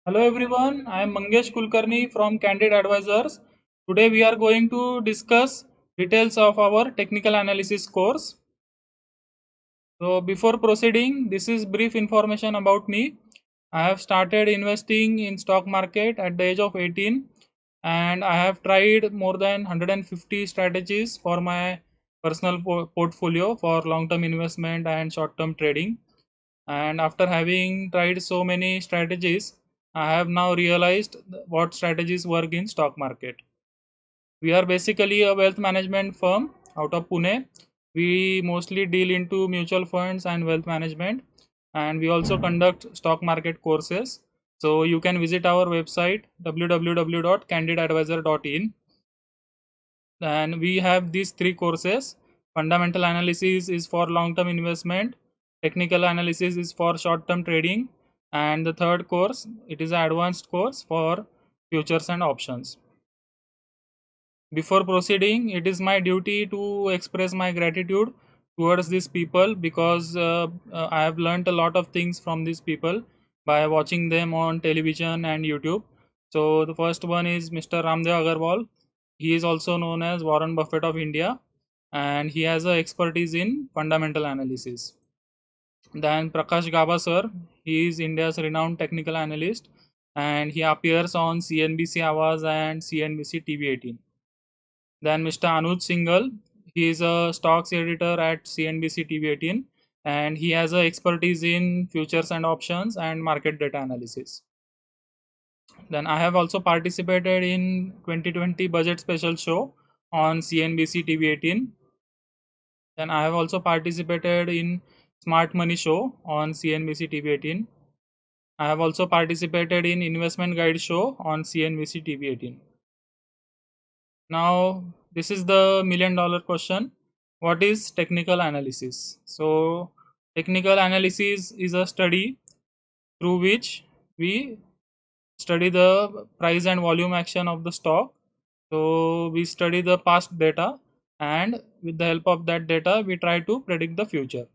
Hello everyone, I am Mangesh Kulkarni from Candid Advisors. Today we are going to discuss details of our technical analysis course. So before proceeding, this is brief information about me. I have started investing in stock market at the age of 18 and I have tried more than 150 strategies for my personal portfolio for long-term investment and short-term trading. And after having tried so many strategies, I have now realized what strategies work in stock market. We are basically a wealth management firm out of Pune. We mostly deal into mutual funds and wealth management, and we also conduct stock market courses. So you can visit our website www.candidadvisor.in, and we have these three courses. Fundamental analysis is for long term investment, technical analysis is for short term trading, and the third course, it is an advanced course for futures and options. Before proceeding, it is my duty to express my gratitude towards these people because I have learned a lot of things from these people by watching them on television and YouTube. So the first one is Mr. Ramdev Agarwal. He is also known as Warren Buffett of India, and he has a expertise in fundamental analysis. Then Prakash Gaba sir, he is India's renowned technical analyst, and he appears on CNBC Awaaz and CNBC TV18. Then Mr. Anuj Singhal, he is a stocks editor at CNBC TV18, and he has a expertise in futures and options and market data analysis. Then I have also participated in 2020 budget special show on CNBC TV18. Then I have also participated in Smart Money show on CNBC TV18. I have also participated in Investment Guide show on CNBC TV18. Now, this is the $1,000,000 question. What is technical analysis? So, technical analysis is a study through which we study the price and volume action of the stock. So, we study the past data, and with the help of that data, we try to predict the future.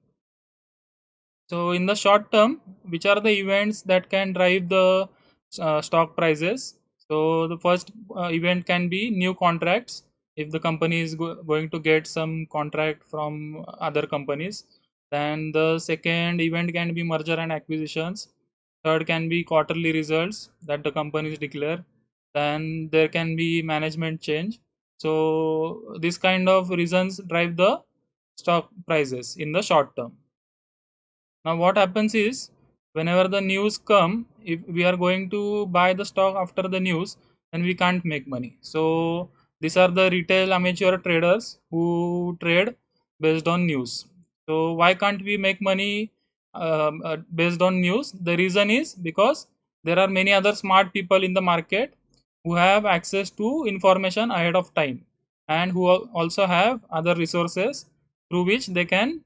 So, in the short term, which are the events that can drive the stock prices? So, the first event can be new contracts. If the company is going to get some contract from other companies, then the second event can be merger and acquisitions. Third can be quarterly results that the companies declare. Then there can be management change. So, this kind of reasons drive the stock prices in the short term. Now what happens is, whenever the news come, if we are going to buy the stock after the news, then we can't make money. So these are the retail amateur traders who trade based on news. So why can't we make money based on news? The reason is because there are many other smart people in the market who have access to information ahead of time, and who also have other resources through which they can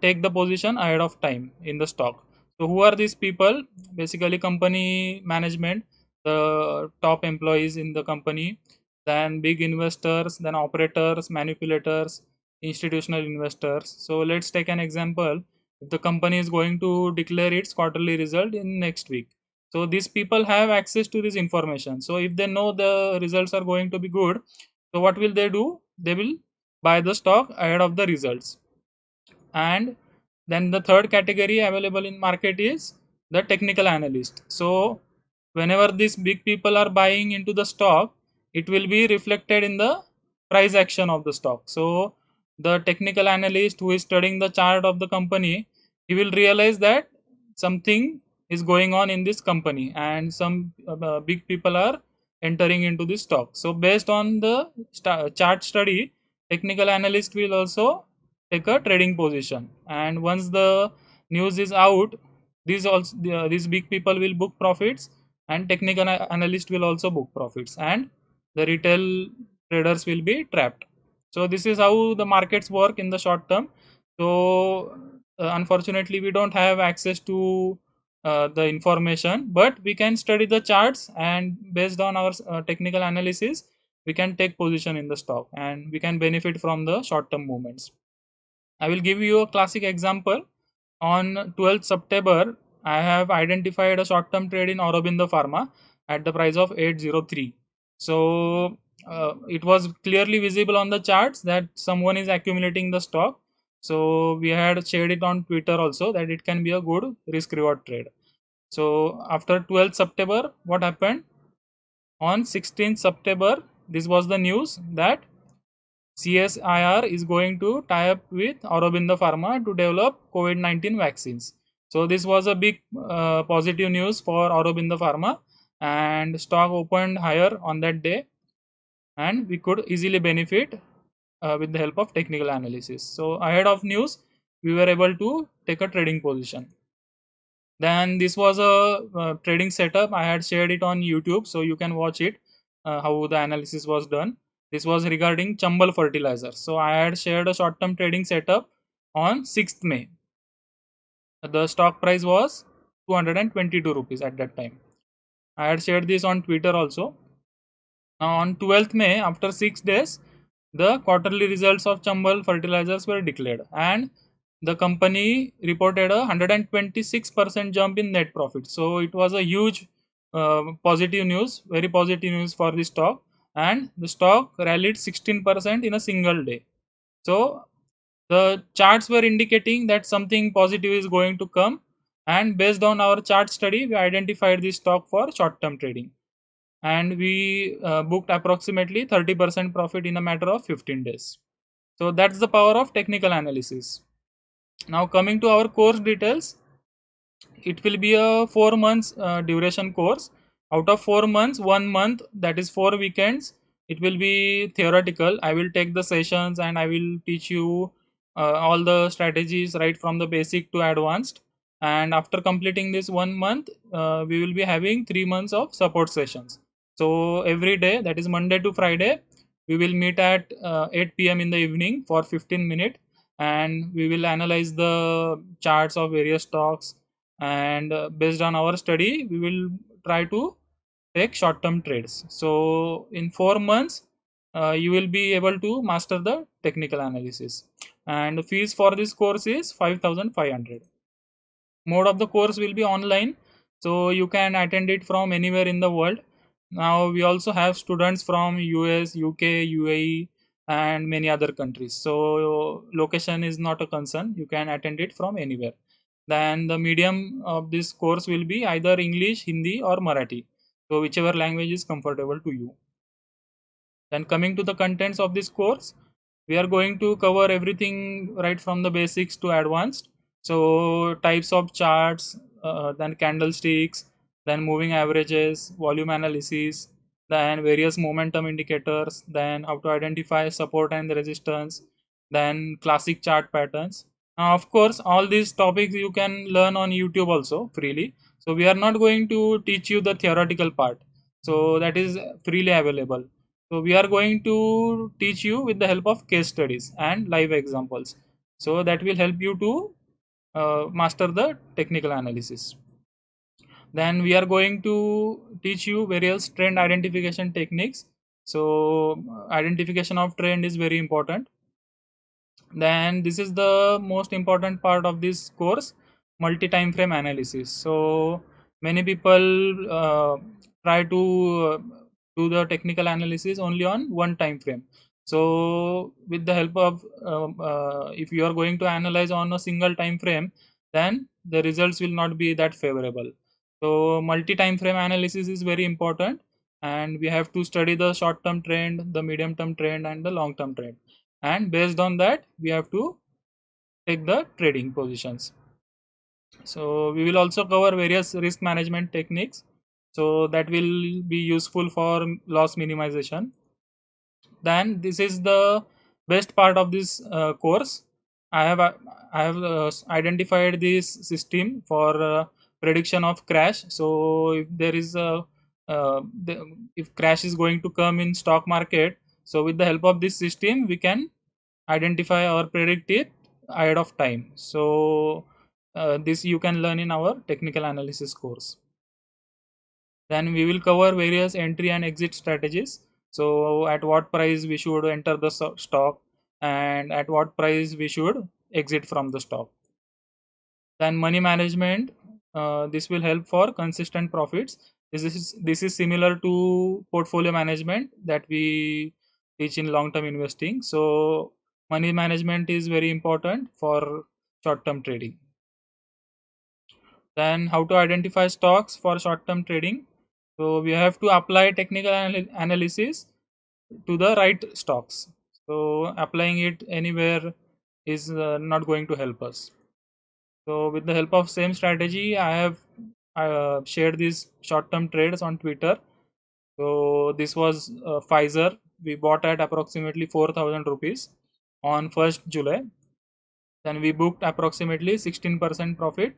take the position ahead of time in the stock. So who are these people? Basically company management, the top employees in the company, then big investors, then operators, manipulators, institutional investors. So let's take an example. If the company is going to declare its quarterly result in next week, so these people have access to this information. So if they know the results are going to be good, so what will they do? They will buy the stock ahead of the results. And then the third category available in market is the technical analyst. So whenever these big people are buying into the stock, it will be reflected in the price action of the stock. So the technical analyst who is studying the chart of the company, he will realize that something is going on in this company, and some big people are entering into this stock. So based on the chart study, technical analyst will also take a trading position, and once the news is out, these big people will book profits, and technical analyst will also book profits, and the retail traders will be trapped. So this is how the markets work in the short term. So unfortunately we don't have access to the information, but we can study the charts, and based on our technical analysis, we can take position in the stock, and we can benefit from the short term movements. I will give you a classic example. On 12th September, I have identified a short-term trade in Aurobindo Pharma at the price of 803. So it was clearly visible on the charts that someone is accumulating the stock. So we had shared it on Twitter also that it can be a good risk reward trade. So after 12th September, what happened? On 16th September, this was the news that CSIR is going to tie up with Aurobindo Pharma to develop COVID-19 vaccines. So this was a big positive news for Aurobindo Pharma, and stock opened higher on that day, and we could easily benefit with the help of technical analysis. So ahead of news, we were able to take a trading position. Then this was a trading setup. I had shared it on YouTube, so you can watch it how the analysis was done. This was regarding Chambal fertilizer. So I had shared a short-term trading setup on 6th May. The stock price was 222 rupees at that time. I had shared this on Twitter also. Now on 12th May, after 6 days, the quarterly results of Chambal fertilizers were declared, and the company reported a 126% jump in net profit. So it was a huge positive news, very positive news for the stock, and the stock rallied 16% in a single day. So the charts were indicating that something positive is going to come, and based on our chart study, we identified this stock for short-term trading, and we booked approximately 30% profit in a matter of 15 days. So that's the power of technical analysis. Now coming to our course details, it will be a 4 months duration course. Out of 4 months, 1 month, that is 4 weekends, it will be theoretical. I will take the sessions and I will teach you all the strategies right from the basic to advanced. And after completing this 1 month, we will be having 3 months of support sessions. So every day, that is Monday to Friday, we will meet at 8 p.m. in the evening for 15 minutes, and we will analyze the charts of various stocks, and based on our study we will try to take short term trades. So in 4 months, you will be able to master the technical analysis, and the fees for this course is 5500. Mode of the course will be online, so you can attend it from anywhere in the world. Now we also have students from US, UK, UAE, and many other countries, so location is not a concern. You can attend it from anywhere. Then the medium of this course will be either English, Hindi, or Marathi, so whichever language is comfortable to you. Then coming to the contents of this course, we are going to cover everything right from the basics to advanced. So types of charts, then candlesticks, then moving averages, volume analysis, then various momentum indicators, then how to identify support and resistance, then classic chart patterns. Now of course all these topics you can learn on YouTube also freely. So we are not going to teach you the theoretical part, so that is freely available. So we are going to teach you with the help of case studies and live examples. So that will help you to master the technical analysis. Then we are going to teach you various trend identification techniques. So identification of trend is very important. Then this is the most important part of this course, multi time frame analysis. So many people try to do the technical analysis only on one time frame. So with the help of if you are going to analyze on a single time frame, then the results will not be that favorable. So multi time frame analysis is very important, and we have to study the short term trend, the medium term trend, and the long term trend, and based on that we have to take the trading positions. So we will also cover various risk management techniques, so that will be useful for loss minimization. Then this is the best part of this course. I have identified this system for prediction of crash. So if there is a if crash is going to come in stock market, so with the help of this system we can identify or predict it ahead of time. So this you can learn in our technical analysis course. Then we will cover various entry and exit strategies. So at what price we should enter the stock, and at what price we should exit from the stock. Then money management, this will help for consistent profits. This is similar to portfolio management that we teach in long term investing. So money management is very important for short term trading. Then how to identify stocks for short term trading. So we have to apply technical analysis to the right stocks. So applying it anywhere is not going to help us. So with the help of same strategy, I have shared these short-term trades on Twitter. So this was Pfizer. We bought at approximately 4,000 rupees on 1st July. Then we booked approximately 16% profit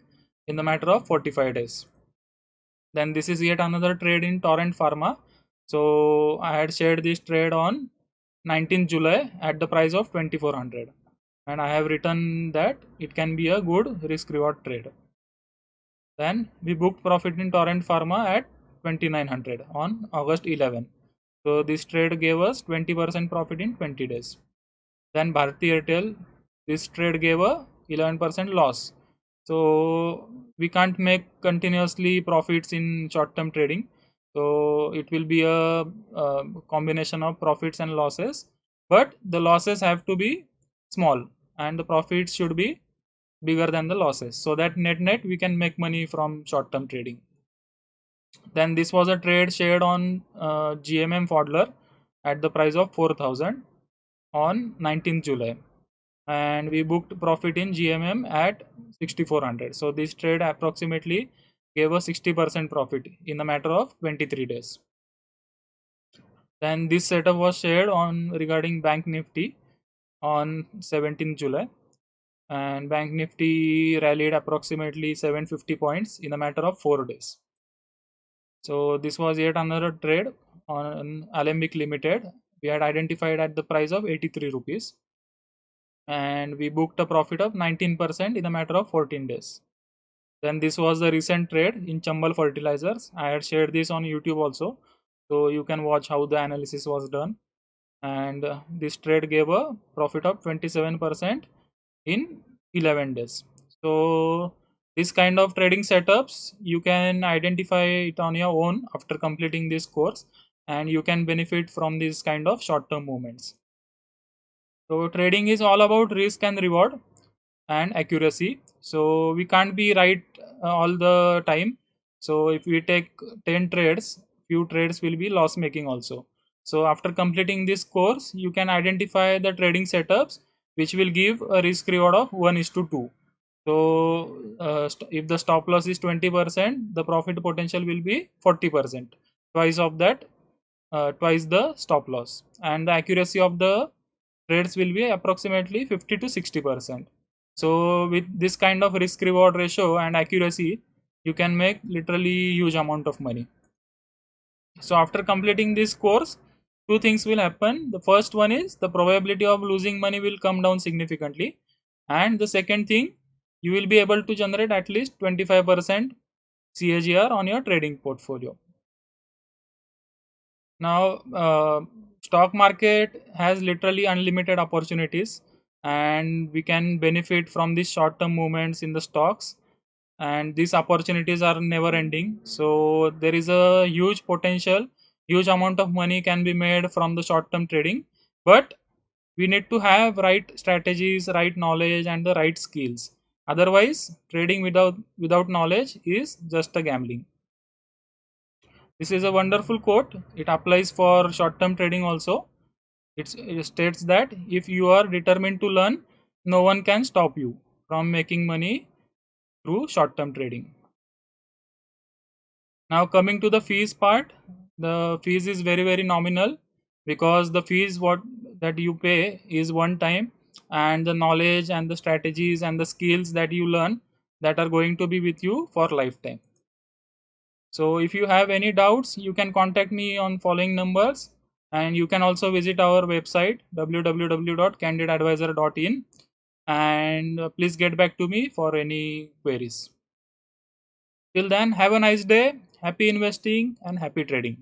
in the matter of 45 days. Then this is yet another trade in Torrent Pharma. So I had shared this trade on 19th July at the price of 2400, and I have written that it can be a good risk reward trade. Then we booked profit in Torrent Pharma at 2900 on August 11. So this trade gave us 20% profit in 20 days. Then Bharti Airtel, this trade gave a 11% loss. So we can't make continuously profits in short term trading. So it will be a combination of profits and losses, but the losses have to be small and the profits should be bigger than the losses, so that net net we can make money from short term trading. Then this was a trade shared on GMM Fodler at the price of 4000 on 19th July, and we booked profit in GMM at 6400. So this trade approximately gave us 60% profit in the matter of 23 days. Then this setup was shared on regarding Bank Nifty on 17th July, and Bank Nifty rallied approximately 750 points in a matter of 4 days. So this was yet another trade on Alembic Limited. We had identified at the price of 83 rupees, and we booked a profit of 19% in a matter of 14 days. Then this was the recent trade in Chambal Fertilizers. I had shared this on YouTube also, so you can watch how the analysis was done. And this trade gave a profit of 27% in 11 days. So this kind of trading setups you can identify it on your own after completing this course, and you can benefit from this kind of short term movements. So trading is all about risk and reward and accuracy. So we can't be right all the time. So if we take 10 trades, few trades will be loss making also. So after completing this course, you can identify the trading setups which will give a risk reward of 1:2. So if the stop loss is 20%, the profit potential will be 40%, twice of that, twice the stop loss, and the accuracy of the trades will be approximately 50 to 60%. So with this kind of risk reward ratio and accuracy, you can make literally huge amount of money. So after completing this course, two things will happen. The first one is the probability of losing money will come down significantly, and the second thing, you will be able to generate at least 25% CAGR on your trading portfolio. Now stock market has literally unlimited opportunities, and we can benefit from these short term movements in the stocks, and these opportunities are never ending. So there is a huge potential, huge amount of money can be made from the short term trading, but we need to have right strategies, right knowledge, and the right skills. Otherwise trading without knowledge is just a gambling. This is a wonderful quote. It applies for short term trading also. It states that if you are determined to learn, no one can stop you from making money through short term trading. Now, coming to the fees part, the fees is very nominal, because the fees what that you pay is one time, and the knowledge and the strategies and the skills that you learn, that are going to be with you for lifetime. So if you have any doubts, you can contact me on following numbers, and you can also visit our website www.candidadvisor.in, and please get back to me for any queries. Till then, have a nice day, happy investing and happy trading.